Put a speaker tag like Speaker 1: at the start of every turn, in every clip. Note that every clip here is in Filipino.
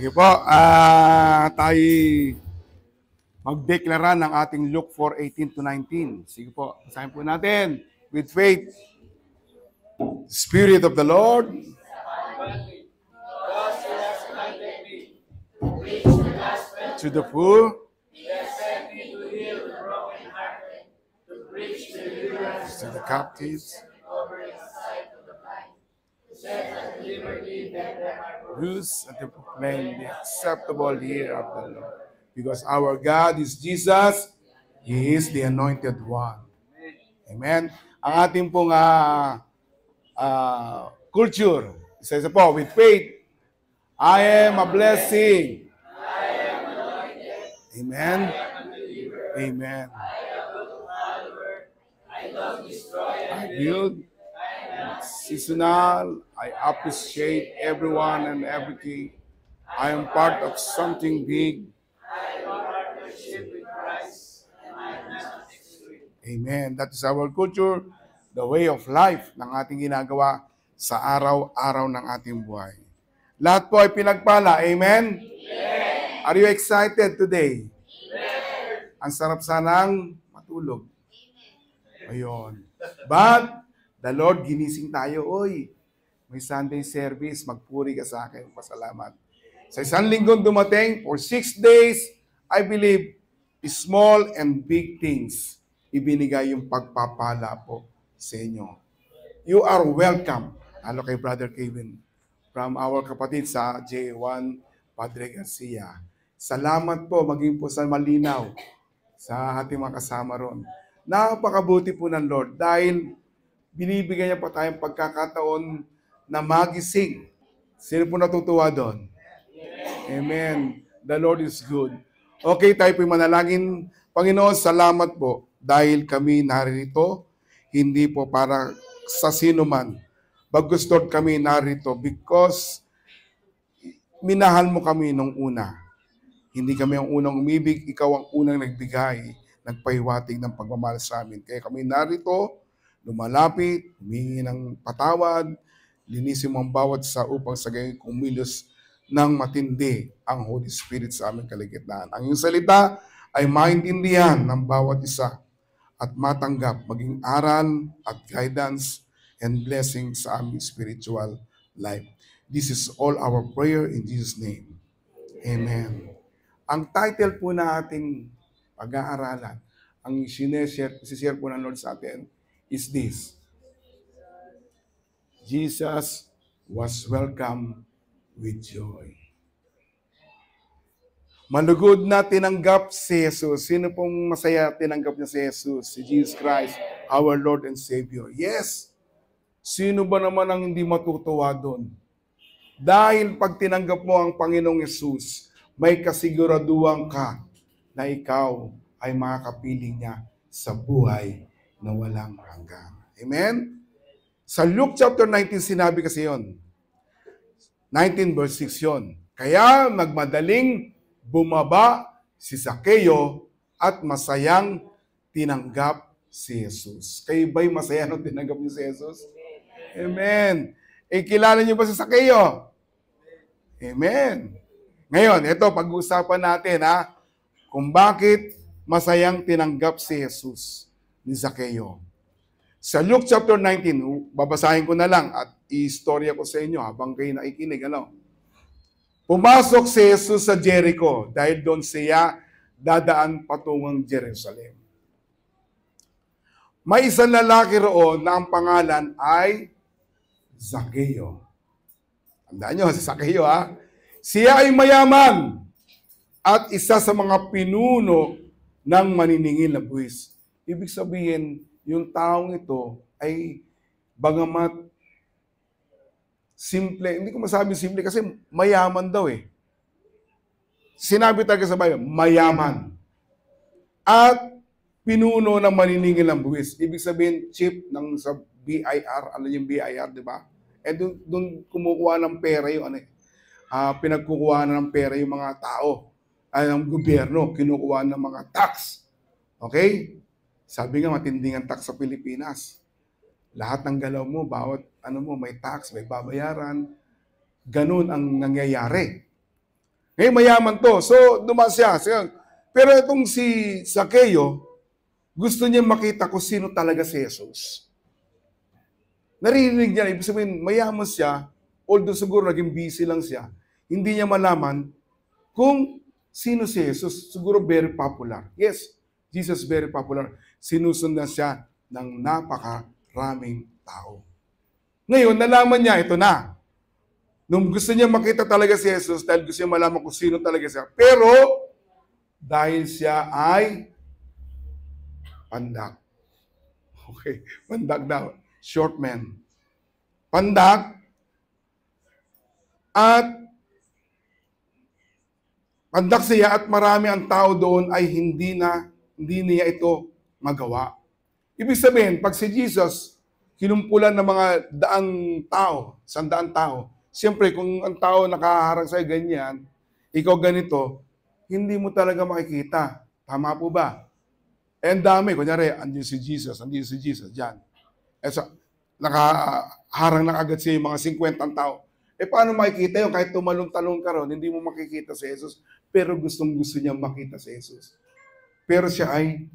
Speaker 1: Sige po, tayo magdeklara ng ating Luke 4:18-19. Sige po, basahin po natin. With faith, Spirit of the Lord, to the poor, to the captives, loose and to proclaim the acceptable year of the Lord. Because our God is Jesus, He is the Anointed One. Amen. Ang ating pong culture, isa po, with faith, I am a blessing. Amen. Amen. I build seasonal. I appreciate everyone and everything. I am part of something big. Amen. That is our culture, the way of life ng ating ginagawa sa araw-araw ng ating buhay. Lahat po ay pinagpala. Amen? Amen. Are you excited today? Amen. Ang sarap sanang matulog. Ayun. But, the Lord ginising tayo. Oy, may Sunday service. Magpuri ka sa akin. Pasalamat. Sa isang linggong dumating, for 6 days, I believe, small and big things, ibinigay yung pagpapala po sa inyo. You are welcome. Ano kay Brother Kevin, from our kapatid sa J1 Padre Garcia. Salamat po, maging po sa malinaw sa ating mga kasama ron. Napakabuti po ng Lord dahil binibigyan niya pa tayong pagkakataon na magising. Sino po natutuwa doon? Amen. The Lord is good. Okay, tayo po manalangin. Panginoon, salamat po dahil kami narito, hindi po para sa sino man. Bagkus Lord, kami narito because minahal mo kami nung una. Hindi kami ang unang umibig, ikaw ang unang nagbigay, nagpahiwatig ng pagmamahal sa amin. Kaya kami narito, lumalapit, humingi ng patawad, linisin mo ang bawat sa upang sa gayon kumilos ng matindi ang Holy Spirit sa aming kaligitnaan. Ang iyong salita ay maintindihan ng bawat isa at matanggap maging aral at guidance and blessing sa aming spiritual life. This is all our prayer in Jesus' name. Amen. Ang title po na ating pag-aaralan, ang sinishare po ng Lord sa atin is this: Jesus was welcome with joy. Malugod na tinanggap si Jesus. Sino pong masaya tinanggap niya si Jesus? Si Jesus Christ, our Lord and Savior. Yes. Sino ba naman ang hindi matutuwa doon? Dahil pag tinanggap mo ang Panginoong Jesus, may kasiguraduhan ka na ikaw ay makakapiling niya sa buhay na walang hanggan. Amen? Sa Luke chapter 19, sinabi kasi yon. 19 verse 6 yon. Kaya magmadaling bumaba si Zaccheo at masayang tinanggap si Jesus. Kayo ba'y masaya nung tinanggap niyo si Jesus? Amen. Kilala niyo ba si Zaccheo? Amen. Ngayon, ito, pag-uusapan natin kung bakit masayang tinanggap si Jesus ni Zaccheo. Sa Luke chapter 19, babasahin ko na lang at i-istorya ko sa inyo habang kayo nakikinig. Pumasok si Jesus sa Jericho dahil doon siya dadaan patungang Jerusalem. May isang lalaki roon na ang pangalan ay Zaccheo. Tandaan nyo, si Zaccheo Siya ay mayaman at isa sa mga pinuno ng maniningil na buwis. Ibig sabihin, yung taong ito ay bagamat simple, hindi ko masabi simple kasi mayaman daw Sinabi talaga sa Bible, mayaman. At pinuno ng maniningil ng buwis. Ibig sabihin, chief ng sa BIR, ano yung BIR, di ba? Doon kumukuha ng pera yung pinagkukuha na ng pera yung mga tao, ng gobyerno, kinukuha ng mga tax. Okay? Sabi nga, matinding ang tax sa Pilipinas. Lahat ng galaw mo, bawat may tax, may babayaran. Ganun ang nangyayari. mayaman to. So, dumaan siya. Pero itong si Zaccheo, gusto niya makita kung sino talaga si Jesus. Narinig niya, ibig sabihin, mayaman siya, although siguro naging busy lang siya, hindi niya malaman kung sino si Jesus. Siguro very popular. Yes, Jesus very popular. Sinusundan siya ng napakaraming tao. Ngayon, nalaman niya, ito na. Nung gusto niya makita talaga si Jesus, dahil gusto niya malaman kung sino talaga siya. Pero, dahil siya ay pandak. Okay, pandak daw. Short man. Pandak. At pandak siya at marami ang tao doon ay hindi niya ito magawa. Ibig sabihin, pag si Jesus, kinumpulan ng mga daang tao, 100 tao, siyempre, kung ang tao nakaharang sa'yo ganyan, ikaw ganito, hindi mo talaga makikita. Tama po ba? Eh, ang dami. Kunyari, andun si Jesus, dyan. Eh, so, nakaharang na agad siya yung mga 50 tao. Eh, paano makikita yun? Kahit tumalong-talong ka ron, hindi mo makikita si Jesus. Pero gustong-gusto niya makita si Jesus. Pero siya ay,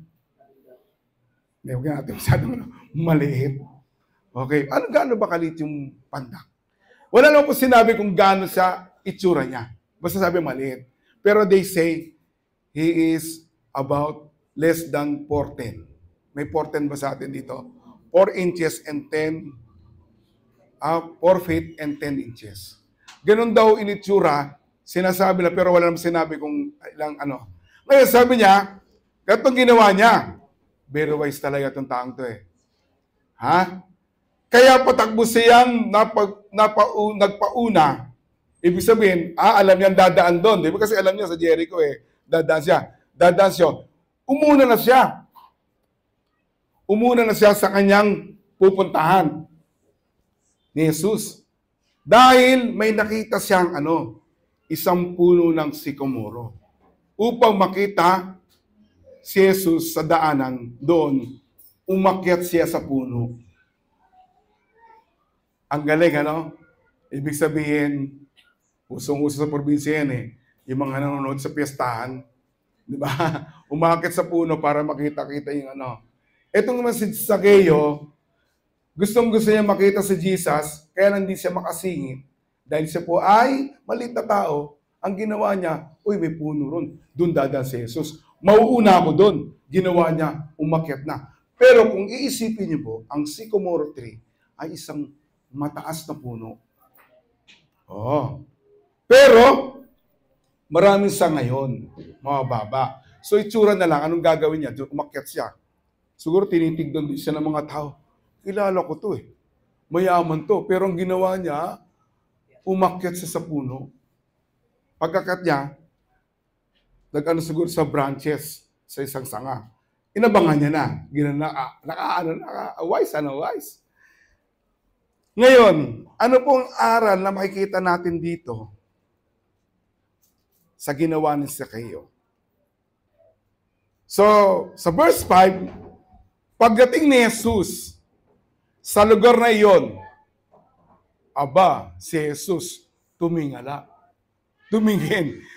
Speaker 1: hindi, huwag natin masyadong maliit. Okay, gaano ba kalit yung pandak? Wala naman po sinabi kung gaano siya itsura niya. Basta sabi maliit. Pero they say, he is about less than 4'10". May 4'10" ba sa atin dito? 4 inches and 10, 4 feet and 10 inches. Ganun daw initsura, sinasabi na, pero wala naman sinabi kung ilang ano. Ngayon sabi niya, katong ginawa niya, very wise talaga itong taong to eh. Ha? Kaya patakbo siyang nagpauna. Ibig sabihin, alam niya dadaan doon. Di ba? Kasi alam niya sa Jericho dadaan siya. Dadaan siya. Umuna na siya. Umuna na siya sa kanyang pupuntahan ni Jesus. Dahil may nakita siyang isang puno ng sikomoro. Upang makita si Jesus sa daanan doon, umakyat siya sa puno. Ang galing, Ibig sabihin, usong-uso sa probinsya yan yung mga nanonood sa piyestahan, di ba? Umakit sa puno para makita-kita yung Etong naman si Zaccheo, gustong-gusto niya makita si Jesus, kaya hindi siya makasingit. Dahil siya po ay maliit na tao, ang ginawa niya, may puno ron. Doon dadaan si Jesus. Mauuna ako doon. Ginawa niya, umakyat na. Pero kung iisipin niyo po, ang sycamore tree ay isang mataas na puno. Pero, maraming sa ngayon, mababa. So, itsura na lang, anong gagawin niya? Umakyat siya. Siguro tinitignan din siya ng mga tao. Kilala ko to Mayaman to. Pero ang ginawa niya, umakyat siya sa puno. Pagkakat niya, siguro sa branches, sa isang sanga. Inabangan niya na. Wise. Ngayon, ano pong aral na makikita natin dito sa ginawa ni Zaccheo? So, sa verse 5, pagdating ni Jesus sa lugar na iyon, si Jesus tumingin.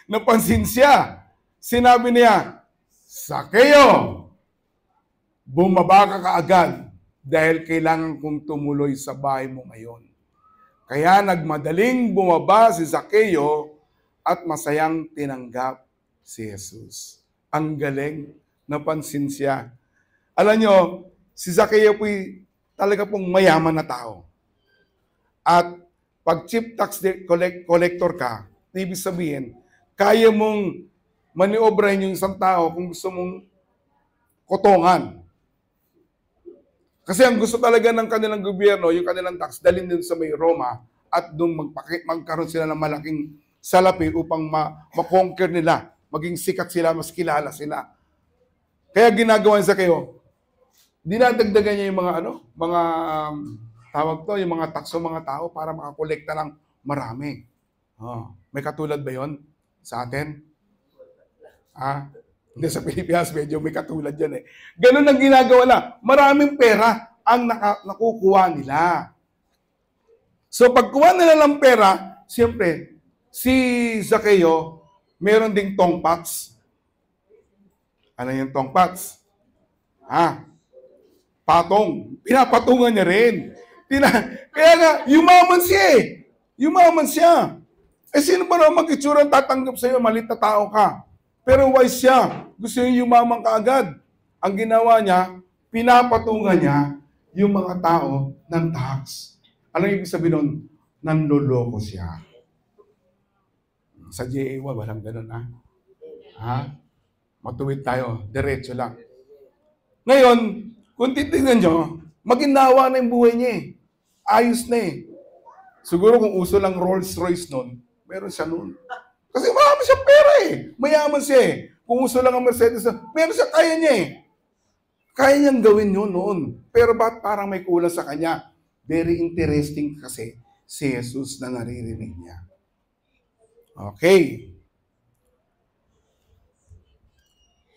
Speaker 1: Napansin siya. Sinabi niya, Zaccheo, bumaba ka kaagad dahil kailangan kong tumuloy sa bahay mo ngayon. Kaya nagmadaling bumaba si Zaccheo at masayang tinanggap si Jesus. Ang galing, napansin siya. Alam nyo, si Zaccheo po'y talaga pong mayaman na tao. At pag chief tax collector ka, ibig sabihin, kaya mong maniobrahin yung isang tao kung gusto mong kotongan. Kasi ang gusto talaga ng kanilang gobyerno, yung kanilang tax, dalhin din sa may Roma at doon magkaroon sila ng malaking salapi upang ma-conquer nila, maging sikat sila, mas kilala sila. Kaya ginagawa niya kayo, dinadagdagan niya yung yung mga takso mga tao para makakolekta ng marami. May katulad ba yon sa atin? Hindi, sa Pilipinas, medyo may katulad yan Ganun ang ginagawa na. Maraming pera ang nakukuha nila. So, pagkuha nila ng pera, siyempre, si Zaccheo Meron ding tongpats. Ano yung tongpats? Patong. Pinapatungan niya rin. Kaya nga, yumaman siya eh. Yumaman siya. Sino ba naman mag-itsura tatanggap sa'yo? Malit na tao ka. Pero wise siya. Gusto niya yumaman ka agad. Ang ginawa niya, pinapatungan niya yung mga tao ng tax. Anong ibig sabihin nun? Nanloloko siya. Sa JA, walang ganun, Matuwid tayo. Diretso lang. Ngayon, kung titignan nyo, maginawa na yung buhay niya eh. Ayos na eh. Siguro kung uso lang Rolls Royce nun, meron siya nun. Kasi marami siyang pera eh. Mayaman siya eh. Kung uso lang ang Mercedes, meron siya, kaya niya eh. Kaya niyang gawin yun noon. Pero ba't parang may kulang sa kanya? Very interesting kasi si Jesus na naririnig niya. Okay.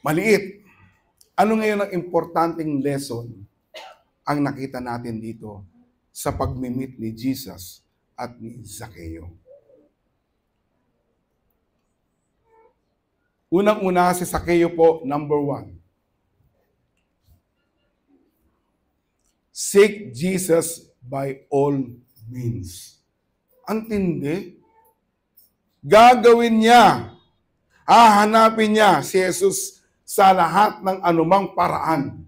Speaker 1: Maliit. Ano ngayon ang importanteng lesson ang nakita natin dito sa pagmimit ni Jesus at ni Zaccheo? Unang-una si Zaccheo po, number 1. Seek Jesus by all means. Ang tindi. Gagawin niya, hahanapin niya si Jesus sa lahat ng anumang paraan.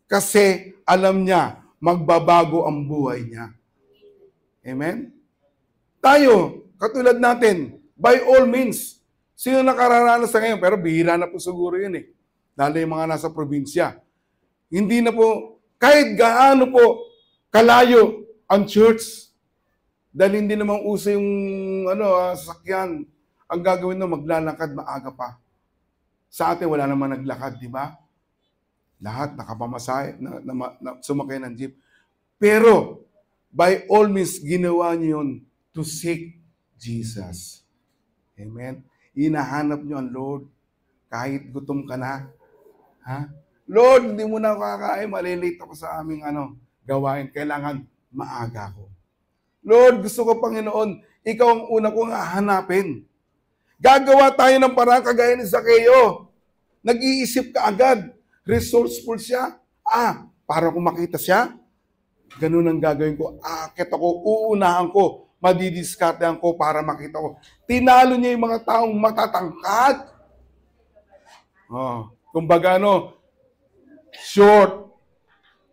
Speaker 1: Kasi alam niya, magbabago ang buhay niya. Amen? Tayo, katulad natin, by all means, sino nakararanas sa ngayon? Pero bihira na po siguro yun eh. Lalo yung mga nasa probinsya. Hindi na po, kahit gaano po kalayo ang church, dahil hindi naman uso yung sasakyan, ang gagawin na maglalakad maaga pa. Sa atin, wala naman naglakad, di ba? Lahat nakapamasahe, sumakay ng jeep. Pero, by all means, ginawa niyo yun to seek Jesus. Amen? Hinahanap niyo ang Lord kahit gutom ka na. Lord, hindi mo na kakain, malilate ako sa aming gawain. Kailangan maaga ko. Lord, gusto ko, Panginoon, ikaw ang una kong hahanapin. Gagawa tayo ng parang kagaya ni Zaccheo. Nag-iisip ka agad. Resourceful siya. Para kung makita siya, ganun ang gagawin ko. Akit ako, uunahan ko, madidiskartehan ko para makita ko. Tinalo niya yung mga taong matatangkad. Kumbaga short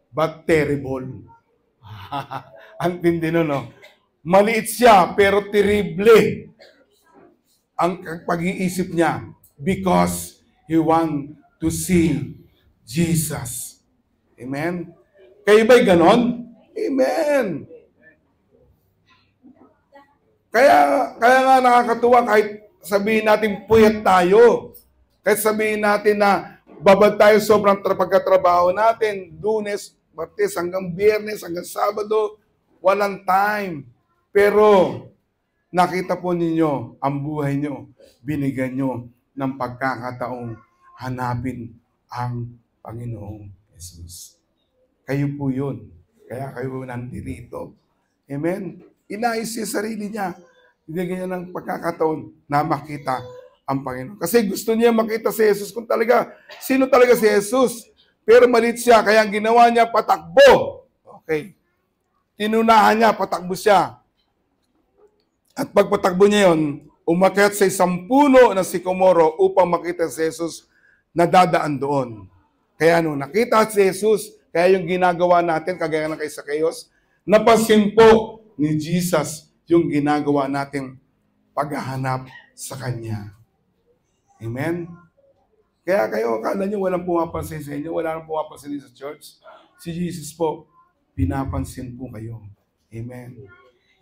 Speaker 1: but terrible. Ang tindi nun, Maliit siya, pero terrible ang pag-iisip niya because he want to see Jesus. Amen? Kayo ba'y ganon? Amen. Kaya nga nakakatuwa kahit sabihin natin puyat tayo. Kahit sabihin natin na babad tayo sobrang pagkatrabaho natin, Lunes, Martes, hanggang Biyernes, hanggang Sabado, walang time. Pero nakita po ninyo ang buhay nyo, binigyan nyo ng pagkakataong hanapin ang Panginoong Jesus. Kayo po yun. Kaya kayo nandito. Amen? Inayos siya sarili niya. Binigyan niya ng pagkakataon na makita ang Panginoon. Kasi gusto niya makita si Jesus kung talaga, sino talaga si Jesus. Pero malit siya, kaya ang ginawa niya, patakbo. Okay. Tinunahan niya, patakbo siya. At pagpatakbo niya yon, umakyat sa isang puno ng sikomoro upang makita si Jesus na dadaan doon. Kaya nakita si Jesus, kaya yung ginagawa natin, kagaya ng kay Zaccheo, napansin po ni Jesus yung ginagawa nating paghahanap sa Kanya. Amen? Kaya kayo, akala nyo walang pumapansin sa inyo, wala nang pumapansin sa church. Si Jesus po, pinapansin po kayo. Amen?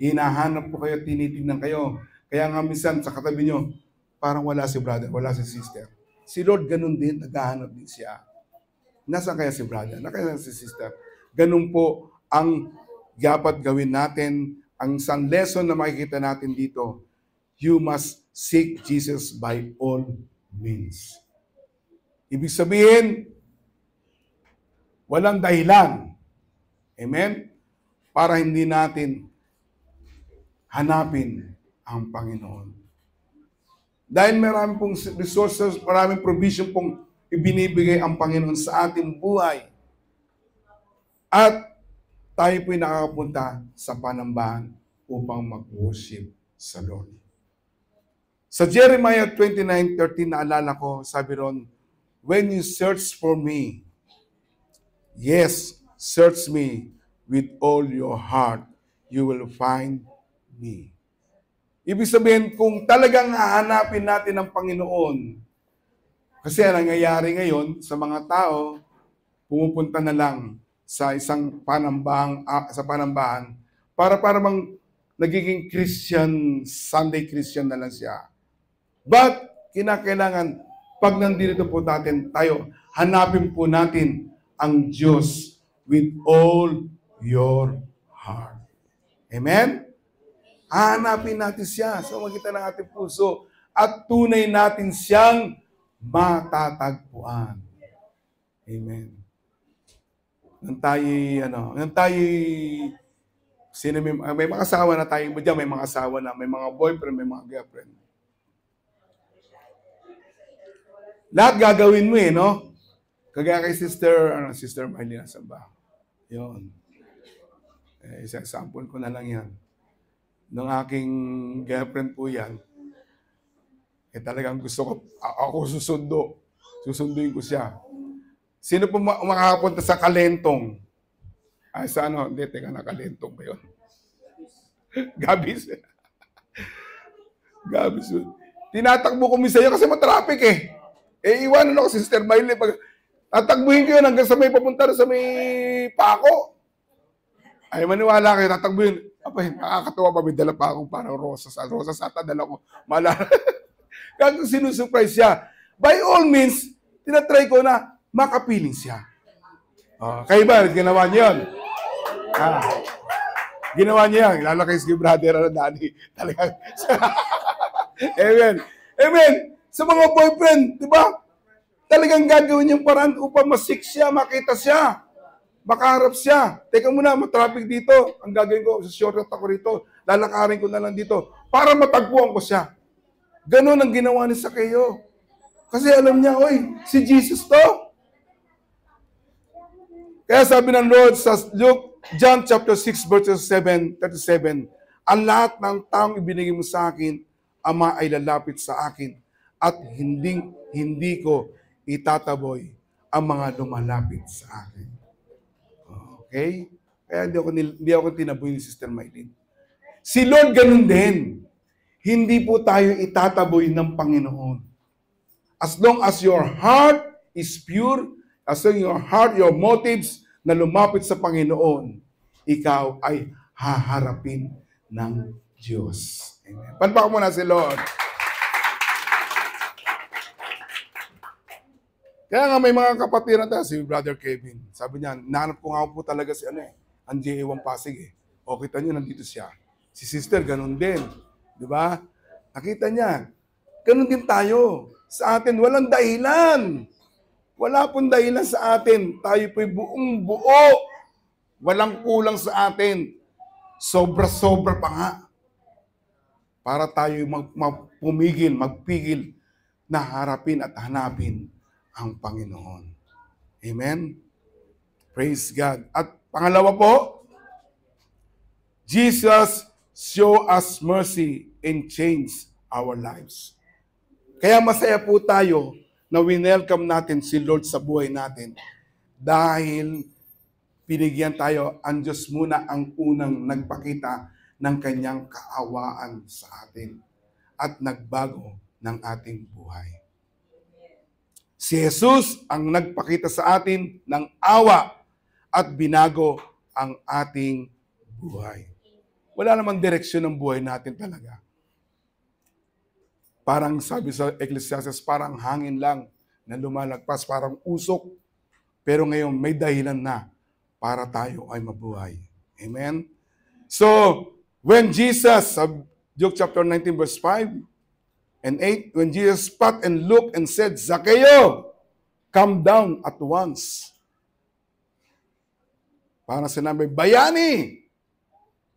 Speaker 1: Hinahanap po kayo, tinitingnan kayo. Kaya nga minsan sa katabi nyo, parang wala si brother, wala si sister. Si Lord ganun din, naghahanap din siya. Nasaan kaya si brother? Nasaan si sister? Ganun po ang dapat gawin natin. Ang isang lesson na makikita natin dito, you must seek Jesus by all means. Ibig sabihin, walang dahilan. Amen? Para hindi natin hanapin ang Panginoon. Dahil marami pong resources, maraming provision pong ibinibigay ang Panginoon sa ating buhay. At tayo po'y nakakapunta sa panambahan upang mag-worship sa Lord. Sa Jeremiah 29:13, naalala ko, sabi ron, when you search for me, yes, search me with all your heart, you will find me. Ibig sabihin, kung talagang hahanapin natin ang Panginoon, kasi ang nangyayari ngayon sa mga tao, pumupunta na lang sa isang panambahan para bang nagiging Christian, Sunday Christian na lang siya. But, kinakailangan, pag nandito po natin, tayo, hanapin po natin ang Diyos with all your heart. Amen? Hanapin natin siya sa magitan ng ating puso at tunay natin siyang matatagpuan. Amen. Nang tayo, may mga asawa na tayo mo dyan, may mga asawa na, may mga boyfriend, may mga girlfriend. Lahat gagawin mo no? Kagaya kay Sister Marlene Samba. Yun. Isang sample ko na lang yan. Nung aking girlfriend po yan, talagang gusto ko, ako susunduin ko siya. Sino po makakapunta sa Kalentong? Ay, sa hindi, Kalentong ba yun? Gabis. Gabis. Tinatakbo ko minsan yun kasi matraffic iwanan ako si Sister Miley. Tatakbuhin ko yun hanggang sa may papunta sa may Paco. Ay, maniwala kayo, tatakbuhin. Apay, nakakatawa pa, may dala pa akong parang rosas. Rosas ata, dala ko. Malala. Kaya sinusurprise siya. By all means, tinatry ko na makapiling siya. Kayo ba, ginawa niyo yun? Ginawa niyo yan. Lalo kay si brother Danny. Talagang. Amen. Amen. Sa mga boyfriend, di ba? Talagang gagawin yung paraan upang masik siya, makita siya. Makaharap siya. Teka muna, matraffic dito. Ang gagawin ko, sa shortcut ako rito. Lalakarin ko na lang dito. Para matagpuan ko siya. Ganon ang ginawa ni Zacchaeus. Kasi alam niya, si Jesus to. Kaya sabi ng Lord sa John chapter 6 verses 37, ang lahat ng taong ibinigay mo sa akin, Ama ay lalapit sa akin at hindi ko itataboy ang mga lumalapit sa akin. Okay? Kaya hindi ako tinaboy ni Sister Maylene. Si Lord ganun din. Hindi po tayo itataboy ng Panginoon. As long as your heart is pure, as long as your heart, your motives na lumapit sa Panginoon, ikaw ay haharapin ng Diyos. Amen. Palpak mo na si Lord. Kaya nga may mga kapatid na tayo, si Brother Kevin. Sabi niya, nahanap ko nga po talaga si ang J.A. Pasig O, kita niyo, nandito siya. Si Sister, ganun din. Di ba? Nakita niya. Ganun din tayo. Sa atin, walang dahilan. Wala pong dahilan sa atin. Tayo po'y buong buo. Walang kulang sa atin. Sobra-sobra pa nga. Para tayo magpigil na harapin at hanapin ang Panginoon. Amen? Praise God. At pangalawa po, Jesus show us mercy and change our lives. Kaya masaya po tayo na winelcome natin si Lord sa buhay natin dahil pinigyan tayo, ang Diyos muna ang unang nagpakita ng kanyang kaawaan sa atin at nagbago ng ating buhay. Si Jesus ang nagpakita sa atin ng awa at binago ang ating buhay. Wala namang direksyon ng buhay natin talaga. Parang sabi sa Ecclesiastes, parang hangin lang na lumalagpas, parang usok. Pero ngayon may dahilan na para tayo ay mabuhay. Amen? So, when Jesus, Luke chapter 19 verse 5 and 8, when Jesus spat and looked and said, Zacchaeus, come down at once. Parang sinabi, bayani,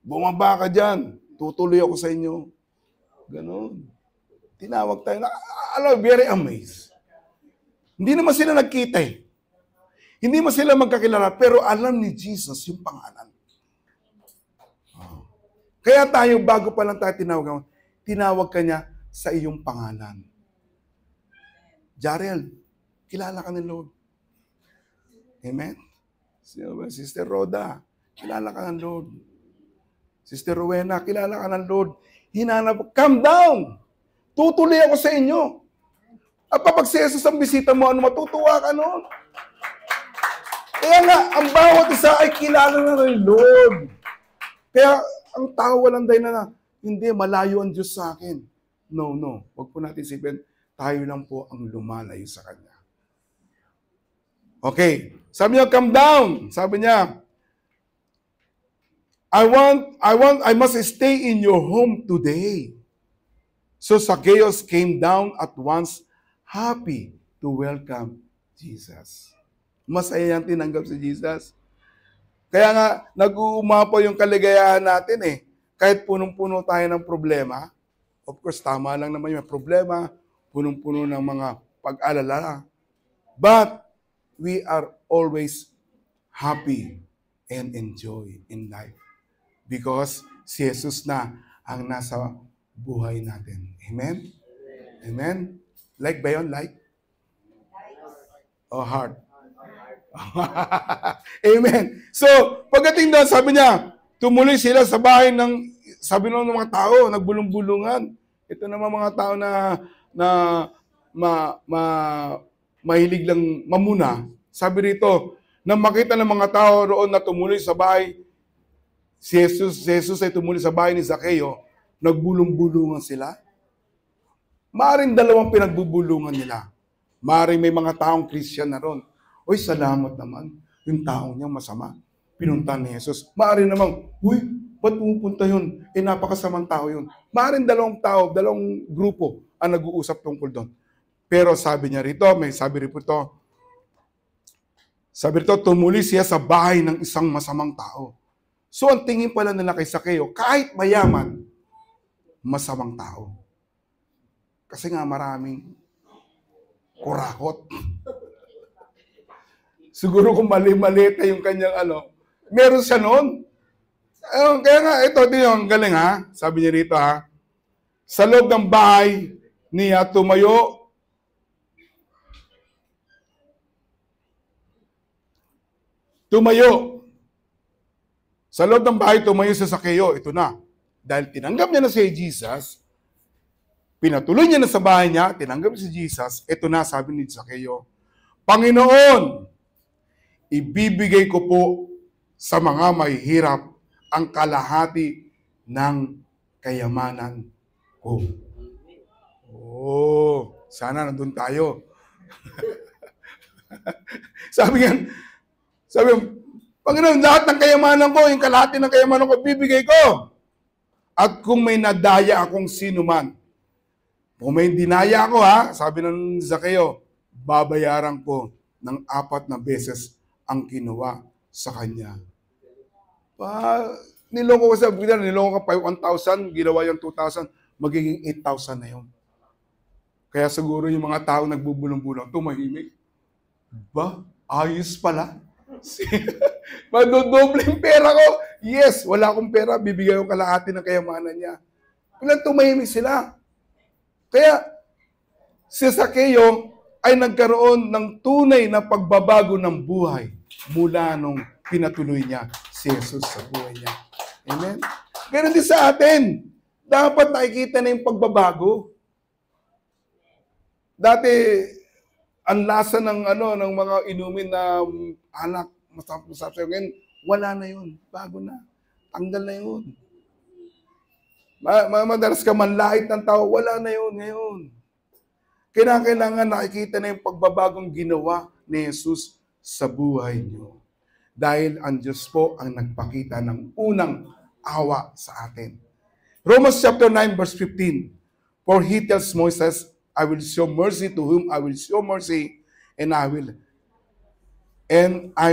Speaker 1: bumaba ka dyan, tutuloy ako sa inyo. Ganon. Tinawag tayo. Very amazed. Hindi naman sila nagkita eh. Hindi man sila magkakilala, pero alam ni Jesus yung pangalan. Kaya tayo, bago pa lang tayo tinawag ka niya sa iyong pangalan. Jarel, kilala ka ni Lord. Amen? Sister Rhoda, kilala ka ng Lord. Sister Rowena, kilala ka ng Lord. Hinanap, come down! Tutuloy ako sa inyo. At kapag si Jesus ang bisita mo, matutuwa ka noon. Kaya nga, ang bawat isa ay kilala na ng Lord. Kaya, ang tao walang day na, hindi, malayo ang Diyos sa akin. No. Huwag po natin isipin, tayo lang po ang lumalayo sa Kanya. Okay. Sabi niya, come down. Sabi niya, I must stay in your home today. So Zacchaeus came down at once, happy to welcome Jesus. Masaya yan tinanggap si Jesus. Kaya nga, nag-uumapaw yung kaligayahan natin eh. Kahit punong-puno tayo ng problema, of course, tama lang naman yung problema, punong-puno ng mga pag-alala. But, we are always happy and enjoy in life. Because, si Jesus na ang nasa buhay natin. Amen? Amen? Like ba yun? Like? O heart? Amen. So, pagdating doon, sabi niya, tumuloy sila sa bahay ng, sabi ng mga tao, nagbulong-bulungan. Ito naman mga tao na mahilig lang mamuna. Sabi rito, nang makita ng mga tao roon na tumuloy sa bahay, si Jesus ay tumuloy sa bahay ni Zacchaeus, nagbulong-bulungan sila. Maaring dalawang pinagbubulungan nila. Maaring may mga taong Christian na ron. Uy, salamat naman. Yung taong niya masama. Pinunta ni Jesus. Maaring namang, uy, ba't pupunta yun? Napakasamang tao yun. Maaring dalawang tao, dalawang grupo ang nag-uusap tungkol doon. Pero sabi niya rito, sabi rito, tumuli siya sa bahay ng isang masamang tao. So, ang tingin pala nila kay Zacchaeus, kahit mayaman, masamang tao. Kasi nga maraming kurakot. Siguro kung mali-mali yung kanyang meron siya noon. Kaya nga, ito yung galing ha. Sabi niya rito ha. Sa loob ng bahay niya tumayo. Sa loob ng bahay tumayo sa Zacchaeus. Ito na. Dahil tinanggap niya na si Jesus, pinatuloy niya na sa bahay niya, tinanggap si Jesus, ito na, sabi ni Zacchaeus, Panginoon, ibibigay ko po sa mga mahihirap ang kalahati ng kayamanan ko. Oh, sana nandun tayo. sabi, Panginoon, lahat ng kayamanan ko, yung kalahati ng kayamanan ko, bibigay ko. At kung may nadaya akong sino man, kung may dinaya ako sabi ng Zacchaeus, babayaran ko ng 4 na beses ang kinuha sa kanya. Niloko ko sa bigla, niloko ka 1,000, ginawa yung 2,000, magiging 8,000 na yun. Kaya siguro yung mga tao nagbubulong-bulong, tumahimik. Ayos pala. Madodoble yung pera ko. Yes, wala akong pera, bibigay ko kalahati ng kayamanan niya. Ilan tumahimik sila. Kaya, si Zacchaeus ay nagkaroon ng tunay na pagbabago ng buhay mula nung pinatuloy niya si Jesus sa buhay niya. Amen? Ganun din sa atin. Dapat nakikita na yung pagbabago. Dati, ang lasa ng mga inumin na alak, masarap sa'yo. Ngayon, wala na yun. Bago na. Tanggal na yun. Madalas ka manlait ng tao, wala na yun ngayon. Kailangan nakikita na yung pagbabagong ginawa ni Jesus sa buhay niyo. Dahil ang Diyos po ang nagpakita ng unang awa sa atin. Romans chapter 9 verse 15. For he tells Moses, I will show mercy to whom I will show mercy, and I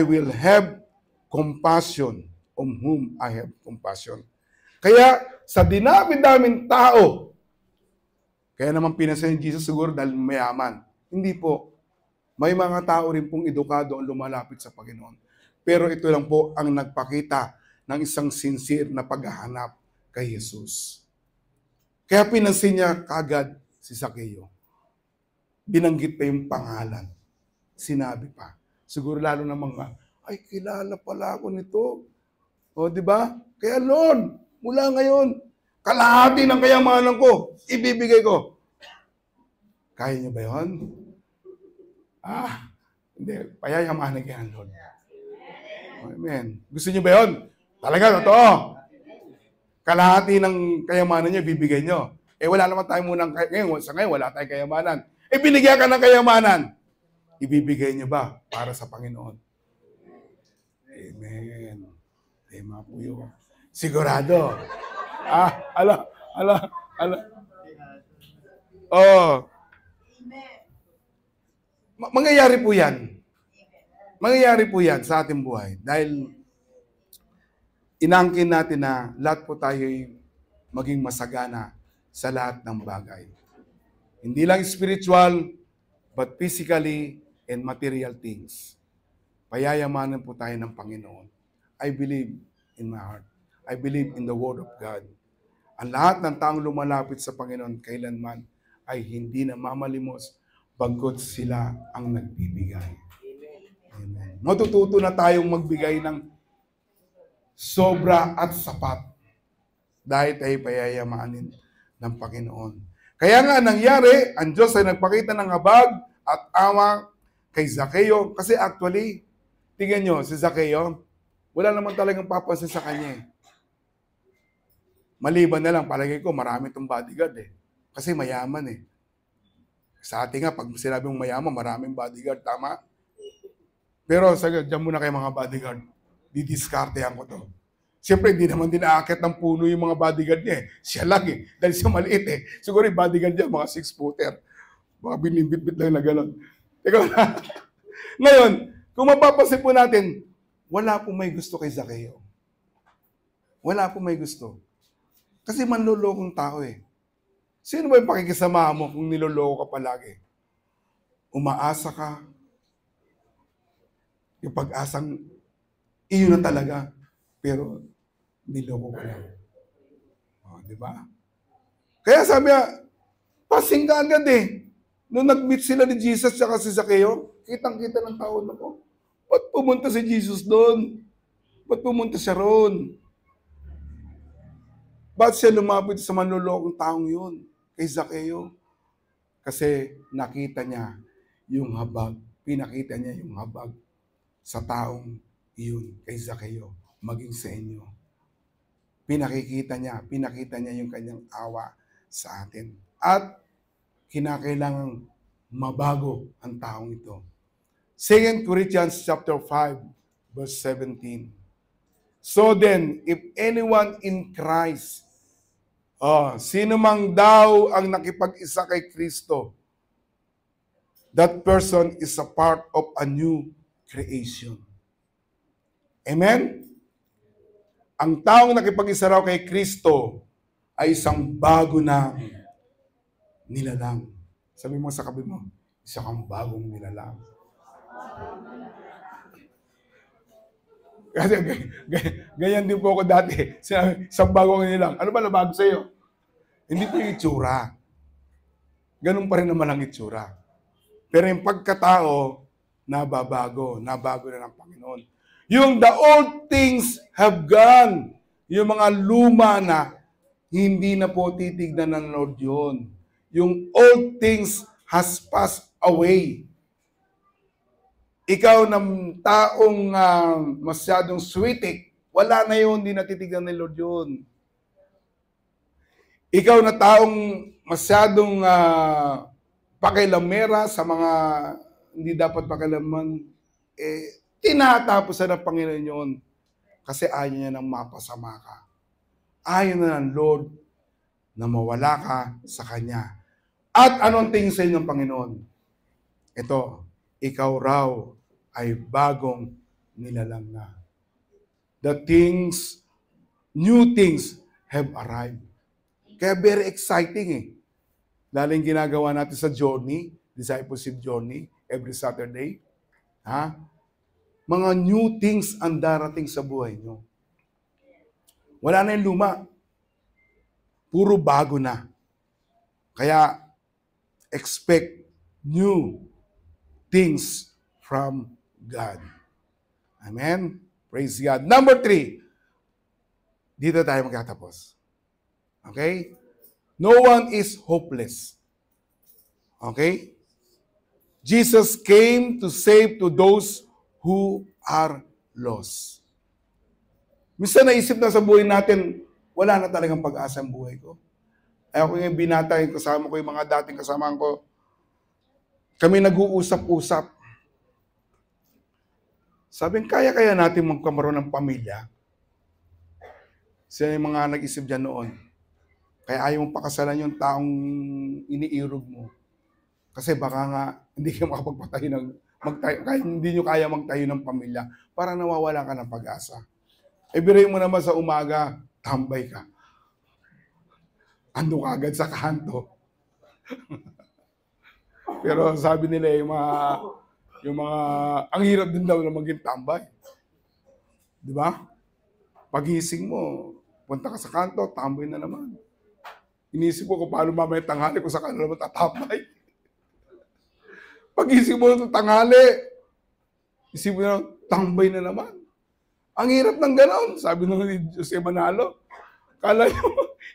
Speaker 1: will have compassion on whom I have compassion. Kaya sa dinami-daming tao, Kaya naman pinansin ni Jesus siguro dahil mayaman. Hindi po. May mga tao rin pong edukado ang lumalapit sa Panginoon. Pero ito lang po ang nagpakita ng isang sincere na paghahanap kay Jesus. Kaya pinansin niya kagad si Zaccheo. Binanggit pa yung pangalan. Sinabi pa. Siguro lalo na mga, ay kilala pala ako nito. O, di ba? Kaya Lord, mula ngayon, kalahati ng kayamanan ko, ibibigay ko. Kaya niyo ba yun? Hindi. Payayamanin kayo ng Lord. Amen. Gusto niyo ba yun? Talaga, totoo. Kalahati ng kayamanan niyo, bibigay niyo. Wala naman tayo munang, ngayon, wala tayong kayamanan. Binigyan ka ng kayamanan. Ibibigay niyo ba para sa Panginoon? Amen. Tema po yun. Sigurado. Ala. Oh. Mangyayari po yan. Mangyayari po yan sa ating buhay. Dahil inangkin natin na lahat po tayo'y maging masagana sa lahat ng bagay. Hindi lang spiritual, but physically and material things. Payayamanan po tayo ng Panginoon. I believe in my heart. I believe in the Word of God. Ang lahat ng taong lumalapit sa Panginoon kailanman ay hindi na mamalimos bagkot sila ang nagbibigay. Amen. Matututo na tayong magbigay ng sobra at sapat dahil tayo payayamanin ng Panginoon. Kaya nga nangyari, ang Diyos ay nagpakita ng habag at awa kay Zaccheo. Kasi actually, tingnan nyo, si Zaccheo, wala naman talagang papansin sa kanya. Maliban na lang, palagay ko, marami itong bodyguard Kasi mayaman Sa atin nga, pag sinabing mayaman, maraming bodyguard, tama? Pero dyan muna kayo mga bodyguard. Didiskartehan ko to. Siyempre, hindi naman din aakit ng puno yung mga bodyguard niya Siya lang Dahil siya maliit Siguro yung bodyguard niya, mga 6-footer. Mga binimbit-bit lang na gano'n. Ikaw na. Ngayon, kung mapapansin po natin, wala po may gusto kay Zaccheo. Wala po may gusto. Kasi manlolokong tao Sino ba yung pakikisama mo kung niloloko ka palagi? Umaasa ka. Yung pag-asang iyon na talaga. Pero niloko ka lang. Di ba? Kaya sabi niya, pasing ka agad Nung nag-meet sila ni Jesus at si Zaccheo, kitang-kita ng tao na ko. Ba't pumunta si Jesus doon? Ba't pumunta siya roon? Ba't siya lumapit sa manlolokong taong yun? Kay Zaccheo? Kasi nakita niya yung habag. Pinakita niya yung habag sa taong iyon kay Zaccheo, maging sa inyo. Pinakita niya yung kanyang awa sa atin. At kinakailangang mabago ang taong ito. 2 Corinthians chapter 5, verse 17. So then, if anyone in Christ, sino mang daw ang nakipag-isa kay Kristo, that person is a part of a new creation. Amen? Ang taong nakipag-isa raw kay Kristo ay isang bago na nilalang. Sabi mo sa kabi mo, isa kang bagong nilalang. Kasi ganyan din po ako dati. Isang bagong nilalang. Ano ba nabago sa iyo? Hindi po yung itsura. Ganun pa rin naman ang itsura. Pero yung pagkatao, nababago na ng Panginoon. Yung the old things have gone. Yung mga luma na, hindi na po titignan ng Lord yun. Yung old things has passed away. Ikaw na taong masyadong sweetik, wala na yun, hindi na titignan ng Lord yun. Ikaw na taong masyadong pakilamera sa mga hindi dapat pakilaman, tinatapos na ng Panginoon yun kasi ayaw niya nang mapasama ka. Ayaw na ng Lord na mawala ka sa Kanya. At anong tingin sa inyo ng Panginoon? Ito, ikaw raw ay bagong nilalang na. The things, new things have arrived. Kaya very exciting Lalo yung ginagawa natin sa journey, discipleship journey, every Saturday. Ha? Mga new things ang darating sa buhay nyo. Wala na yung luma. Puro bago na. Kaya, expect new things from God. Amen? Praise God. Number 3. Dito tayo magtatapos. Okay? No one is hopeless. Okay? Jesus came to save to those who are lost. Minsan naisip na sa buhay natin, wala na talagang pag-asa ang buhay ko. Ay ako yung binata, yung kasama ko, yung mga dating kasamahan ko, kami nag-uusap-usap. Sabi, kaya natin magkamaroon ng pamilya. Sila yung mga nag-isip dyan noon. Kaya ayaw mong pakasalan yung taong iniirog mo. Kasi baka nga, hindi ka makapagpatayo hindi nyo kaya magtayo ng pamilya para nawawala ka ng pag-asa. Ibirin mo naman sa umaga, tambay ka. Ando ka agad sa kanto. Pero sabi nila ang hirap din daw na maging tambay. Di ba? Pagising mo, punta ka sa kanto, tambay na naman. Inisip ko kung paano mamaya tanghali kung sa kanila naman tatambay. Pagising mo ng tanghali, isip mo na, tambay na naman. Ang hirap ng ganon, sabi ni Jose Manalo. Kala nyo,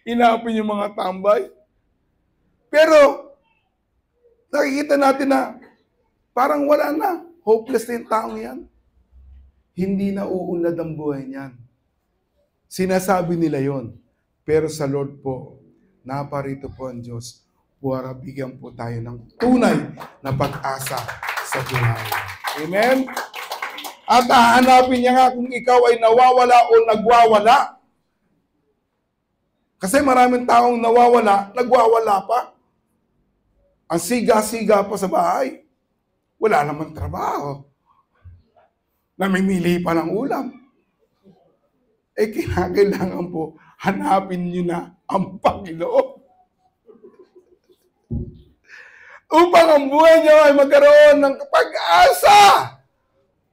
Speaker 1: inapin yung mga tambay. Pero, nakikita natin na parang wala na. Hopeless na yung taong yan. Hindi na uunlad ang buhay niyan. Sinasabi nila yon. Pero sa Lord po, naparito po ang Diyos para bigyan po tayo ng tunay na pag-asa sa buhay. Amen? At hahanapin niya nga kung ikaw ay nawawala o nagwawala. Kasi maraming taong nawawala, nagwawala pa. Ang siga-siga pa sa bahay. Wala naman trabaho. Namimili pa ng ulam. Kinakailangan po, hanapin niyo na ang Panginoon. Upang ang buhay niyo ay magkaroon ng pag-asa.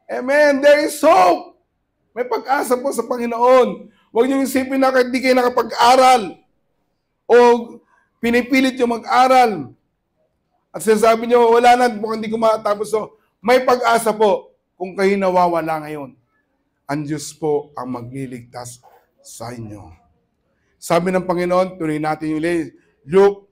Speaker 1: Amen. There is hope. May pag-asa po sa Panginoon. Huwag niyo isipin na kahit di kayo nakapag-aral o pinipilit niyo mag-aral. At sinasabi niyo, wala na, mukhang hindi ko matapos. So, may pag-asa po kung kayo nawawala ngayon. Ang Diyos po ang magliligtas sa inyo. Sabi ng Panginoon, tuloy natin yung Luke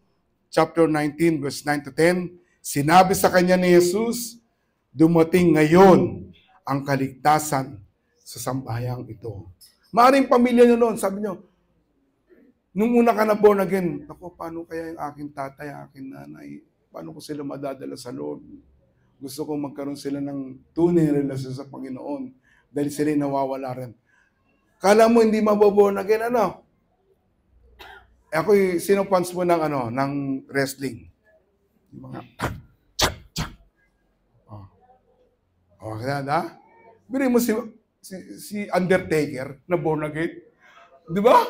Speaker 1: chapter 19, verse 9 to 10, sinabi sa kanya ni Jesus, dumating ngayon ang kaligtasan sa sambayang ito. Maaring pamilya nyo noon, sabi nyo, nung una ka na born again, ako, paano kaya yung aking tatay, aking nanay, paano ko sila madadala sa Lord? Gusto kong magkaroon sila ng tunay na relasyon sa Panginoon dahil sila nawawala rin. Kala mo hindi maboborn again, ano? Ako sino fans mo ng wrestling? Yung mga tsak. Kaya na? Bili mo si Undertaker na born again. Di ba?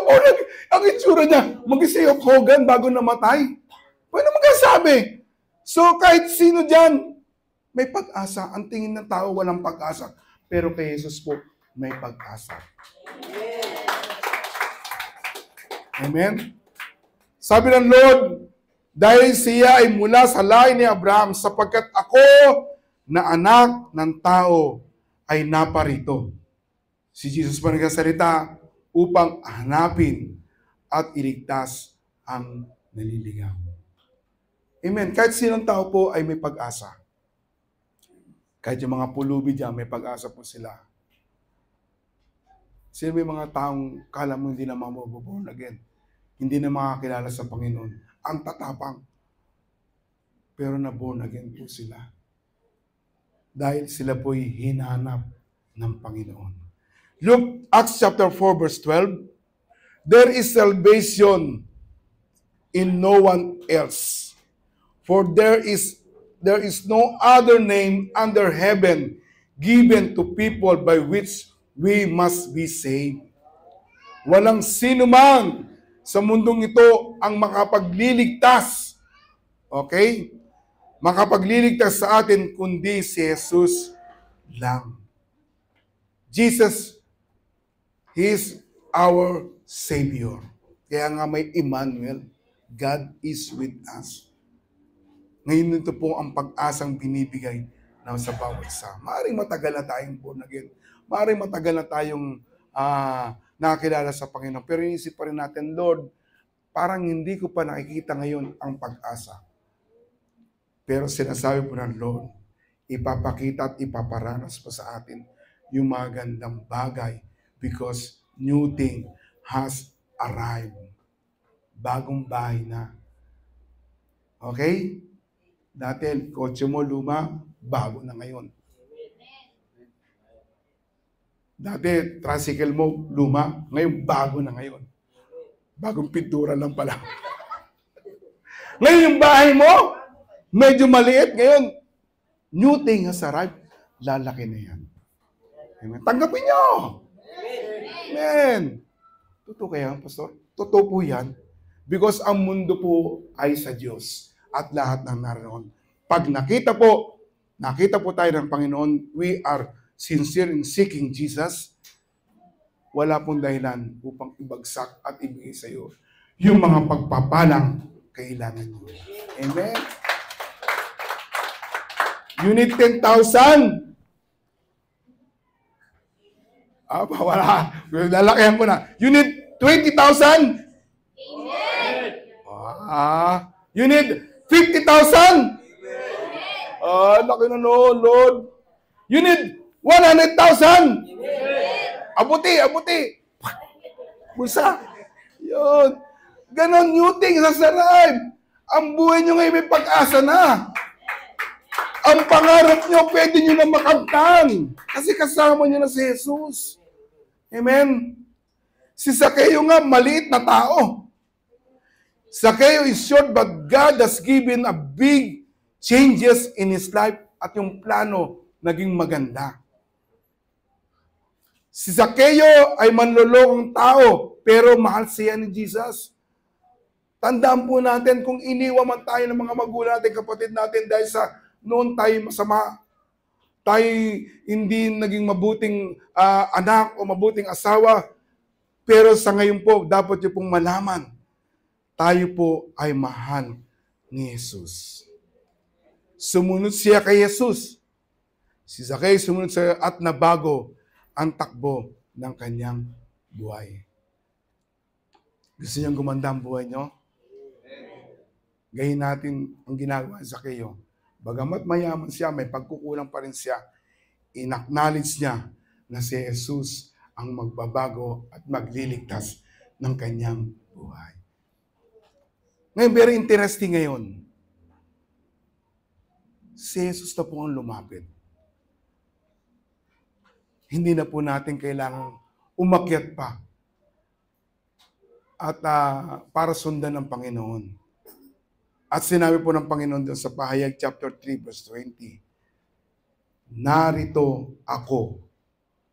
Speaker 1: Born again. Ang itsura niya, mag-si Hogan bago namatay. Paano magkasabi? So kahit sino dyan, may pag-asa. Ang tingin ng tao walang pag-asa. Pero kay Jesus po, may pag-asa. Amen? Sabi ng Lord, dahil siya ay mula sa lahi ni Abraham, sapagkat ako na anak ng tao ay naparito. Si Jesus pa nagsasalita upang hanapin at iligtas ang naliligaw. Amen. Kahit sinong tao po ay may pag-asa. Kahit yung mga pulubi dyan, may pag-asa po sila. Sino may mga taong kala mo hindi na maboborn again? Hindi na makakilala sa Panginoon. Ang tatapang. Pero na-born again po sila. Dahil sila po'y hinanap ng Panginoon. Acts chapter 4 verse 12. There is salvation in no one else. For there is no other name under heaven given to people by which we must be saved. Walang sino man sa mundong ito ang makapagliligtas. Okay? Makapagliligtas sa atin kundi si Jesus lang. Jesus, He is our Savior. Kaya nga may Emmanuel, God is with us. Ngayon ito po ang pag-asang binibigay na sa bawat isa. Maaaring matagal na tayong born again. Maaaring matagal na tayong nakakilala sa Panginoon. Pero inisip pa rin natin, Lord, parang hindi ko pa nakikita ngayon ang pag-asa. Pero sinasabi po ng Lord, ipapakita at ipaparanas po sa atin yung mga gandang bagay because new thing has arrived. Bagong bahay na. Okay? Dati, kotse mo luma, bago na ngayon. Dati, tricycle mo luma, ngayon bago na ngayon. Bagong pintura lang pala. Ngayon yung bahay mo, medyo maliit. Ngayon, new thing has arrived. Lalaki na yan. Amen. Tanggapin nyo! Amen. Totoo kaya, Pastor? Totoo po yan. Because ang mundo po ay sa Diyos at lahat ng naroon. Pag nakita po tayo ng Panginoon, we are sincere in seeking Jesus, wala pong dahilan upang ibagsak at ibigay sa iyo yung mga pagpapalang kailangan mo. Amen? You need 10,000. Wala. Lalakihan ko na. You need 20,000. Amen. You need 50,000. Laki na no, Lord. You need 100,000. Abuti. Bulsa. Yun. Ganon new thing sa sarap. Ang buhay nyo ngayon may pag-asa na. Ang pangarap nyo, pwede nyo na makamtan. Kasi kasama nyo na si Jesus. Amen? Si Zacchaeus nga, maliit na tao. Zacchaeus is short, but God has given a big changes in his life at yung plano naging maganda. Si Zacchaeus ay manlolokong tao, pero mahal siya ni Jesus. Tandaan po natin kung iniwan man tayo ng mga magulang natin, kapatid natin, dahil sa noon tayo masama, tayo hindi naging mabuting anak o mabuting asawa, pero sa ngayon po, dapat nyo pong malaman, tayo po ay mahal ni Jesus. Sumunod siya kay Jesus. Si Zacchaeus sumunod siya at nabago ang takbo ng kanyang buhay. Gusto niyong gumanda ang buhay niyo? Gayin natin ang ginagawa ni Zacchaeus. Bagamat mayaman siya, may pagkukulang pa rin siya. In-acknowledge niya na si Jesus ang magbabago at magliligtas ng kanyang buhay. Ngayon, very interesting ngayon. Si Jesus na po ang lumapit. Hindi na po natin kailangang umakyat pa at para sundan ng Panginoon. At sinabi po ng Panginoon doon sa Pahayag chapter 3 verse 20, narito ako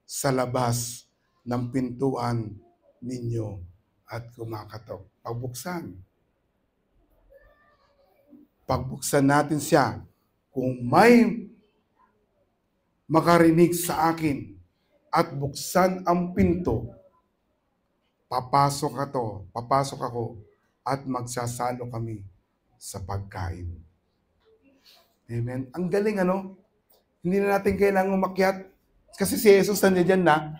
Speaker 1: sa labas ng pintuan ninyo at kumakatok. Pagbuksan natin siya, kung may makarinig sa akin at buksan ang pinto, papasok ako at magsasalo kami sa pagkain. Amen. Ang galing, ano? Hindi na natin kailangang umakyat. Kasi si Jesus nandiyan na.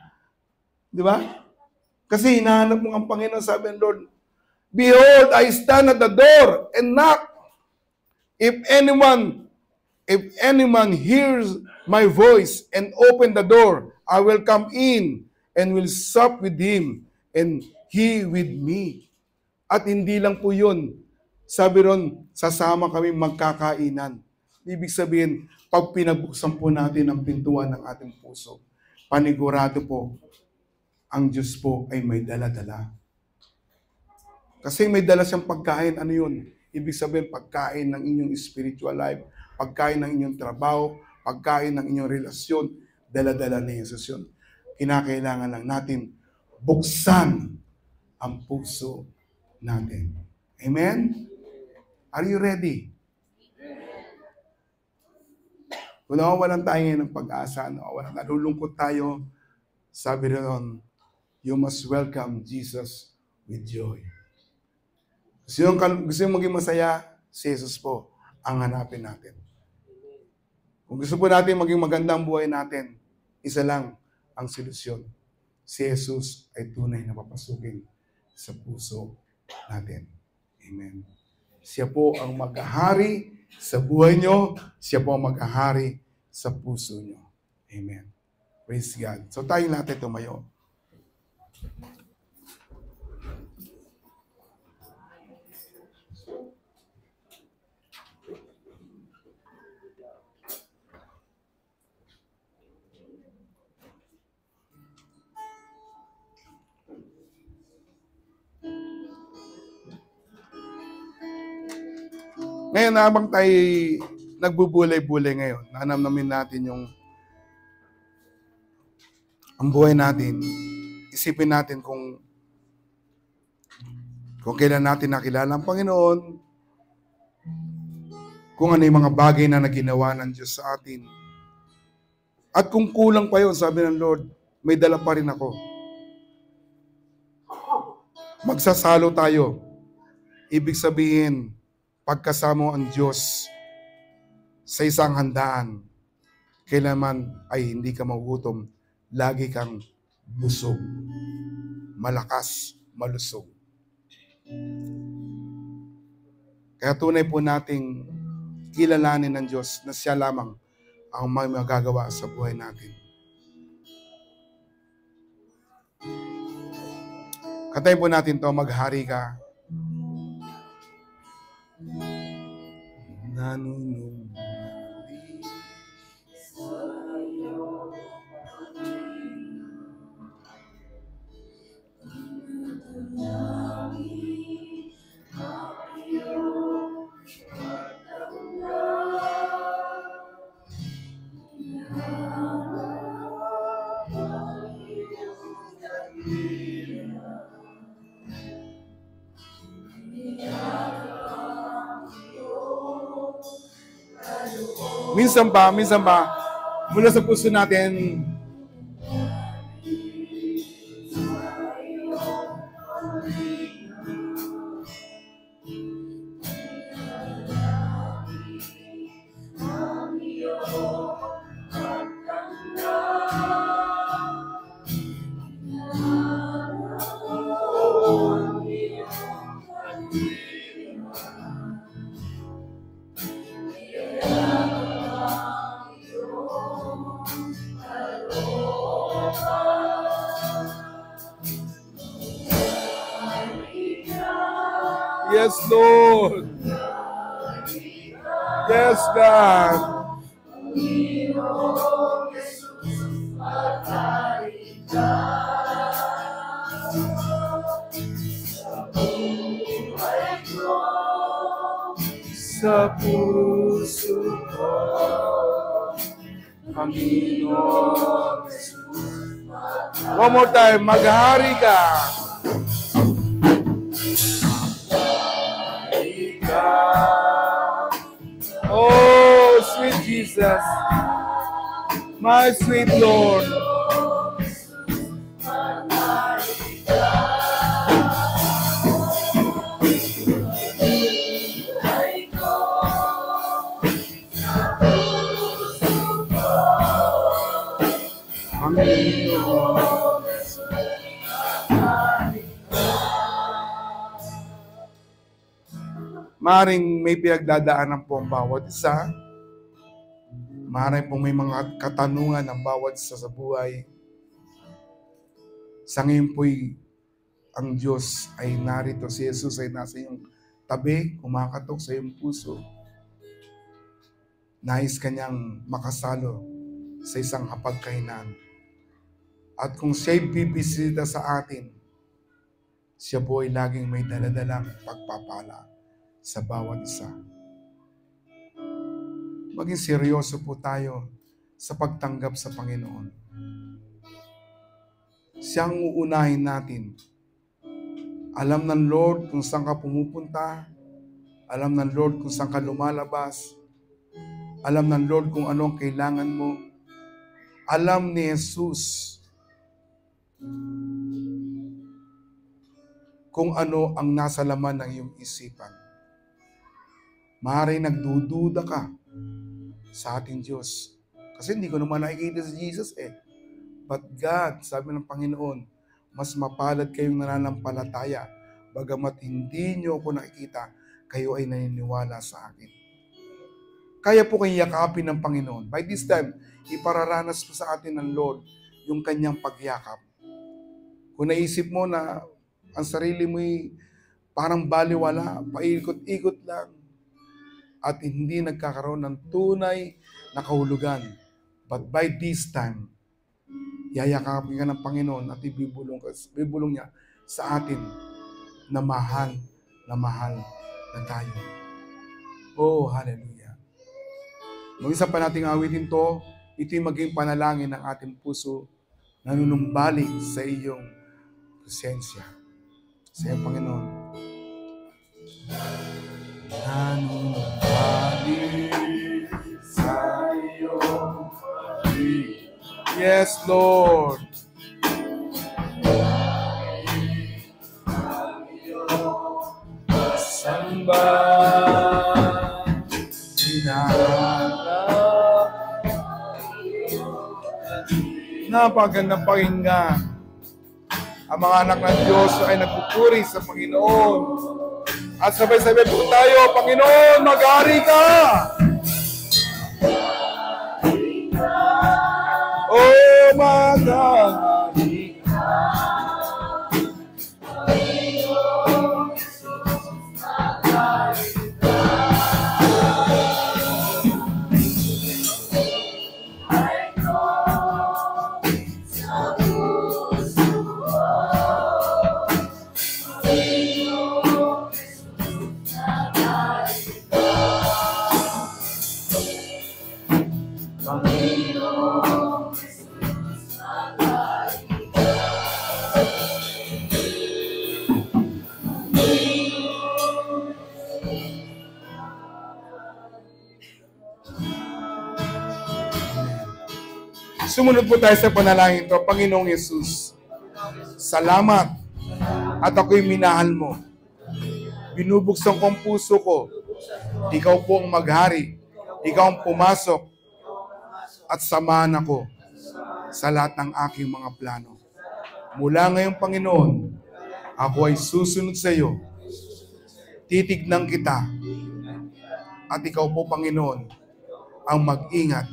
Speaker 1: Di ba? Kasi hinahanap mo ang Panginoon, sabi ng Lord, behold, I stand at the door and knock. If anyone hears my voice and open the door, I will come in and will sup with him and he with me. At hindi lang po yun. Sabi ron, sasama kami magkakainan. Ibig sabihin, pag pinabuksan po natin ang pintuan ng ating puso, panigurado po, ang Diyos po ay may dala-dala. Kasi may dala siyang pagkain, ano yun? Ibig sabihin, pagkain ng inyong spiritual life, pagkain ng inyong trabaho, pagkain ng inyong relasyon, dala-dala ni Jesus yun. Kinakailangan lang natin buksan ang puso natin. Amen? Are you ready? Kung nawawalan tayo ngayon ng pag-asa, nalulungkot tayo, sabi rin, you must welcome Jesus with joy. Gusto yung maging masaya, si Jesus po ang hanapin natin. Kung gusto po natin maging maganda ang buhay natin, isa lang ang solusyon. Si Jesus ay tunay na papasukin sa puso natin. Amen. Siya po ang maghahari sa buhay nyo. Siya po ang maghahari sa puso nyo. Amen. Praise God. So tayong natin tumayo. Ngayon, habang tayo nagbubulay-bulay ngayon, nanamnamin natin yung ang buhay natin, isipin natin kung kailan natin nakilala ang Panginoon, kung ano yung mga bagay na naginawa ng Diyos sa atin. At kung kulang pa yun, sabi ng Lord, may dala pa rin ako. Magsasalo tayo. Ibig sabihin, pagkasama ang Diyos sa isang handaan, kailanman ay hindi ka magugutom, lagi kang busog, malakas, malusog. Kaya tunay po nating kilalanin ng Diyos na siya lamang ang may magagawa sa buhay natin. Kantayin po natin to, maghari ka. Nanunumali sa'yo, minsan ba, mula sa puso natin, yes, Lord. Yes, God. Sa puso ko, Panginoon. One more time, maghari ka. Oh, sweet Jesus, my sweet Lord. Maring may pinagdadaanan po ang bawat isa. Maring po may mga katanungan ang bawat isa sa buhay. Sa ngayon po'y ang Diyos ay narito. Si Jesus ay nasa iyong tabi, kumakatok sa iyong puso. Nais kanyang makasalo sa isang hapagkainan. At kung siya'y bibisita sa atin, siya po ay laging may daladalang pagpapala sa bawat isa. Maging seryoso po tayo sa pagtanggap sa Panginoon. Siyang uunahin natin Alam ng Lord kung saan ka pumupunta. Alam ng Lord kung saan ka lumalabas. Alam ng Lord kung ano ang kailangan mo. Alam ni Jesus kung ano ang nasa laman ng iyong isipan. Maaaring nagdududa ka sa ating Diyos. Kasi hindi ko naman nakikita si Jesus eh. But God, sabi ng Panginoon, mas mapalad kayong nananampalataya. Bagamat hindi nyo ako nakikita, kayo ay naniniwala sa akin. Kaya po kayong yakapin ng Panginoon. By this time, ipararanas po sa atin ng Lord yung kanyang pagyakap. Kung naisip mo na ang sarili mo'y parang baliwala, paikot-ikot lang, at hindi nagkakaroon ng tunay na kahulugan. But by this time, yayakapin ka ng Panginoon at ibibulong niya sa atin na mahal na tayo. Oh, hallelujah. Mag-isa pa nating awitin to, ito'y maging panalangin ng ating puso na nanunumbalik sa iyong presensya. Sa iyong Panginoon. Nanunumbalik sa iyong presensya. Yes, Lord. Samba sinahanap. Napagandang pakinggan. Ang mga anak ng Diyos ay nagpupuri sa Panginoon. At sabay-sabay po tayo, Panginoon, mag-ari ka! Oh, mag-ari ka! Sumunod po tayo sa panalangin ito. Panginoong Yesus, salamat at ako'y minahal mo. Binubuksan ko ang puso ko. Ikaw po ang maghari. Ikaw ang pumasok at samahan ako sa lahat ng aking mga plano. Mula ngayon, Panginoon, ako ay susunod sa iyo. Titignan kita. At ikaw po, Panginoon, ang mag-ingat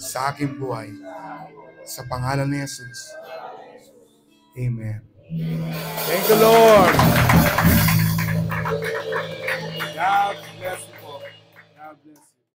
Speaker 1: sa aking buhay. Sa pangalan ni Jesus. Amen. Thank you, Lord.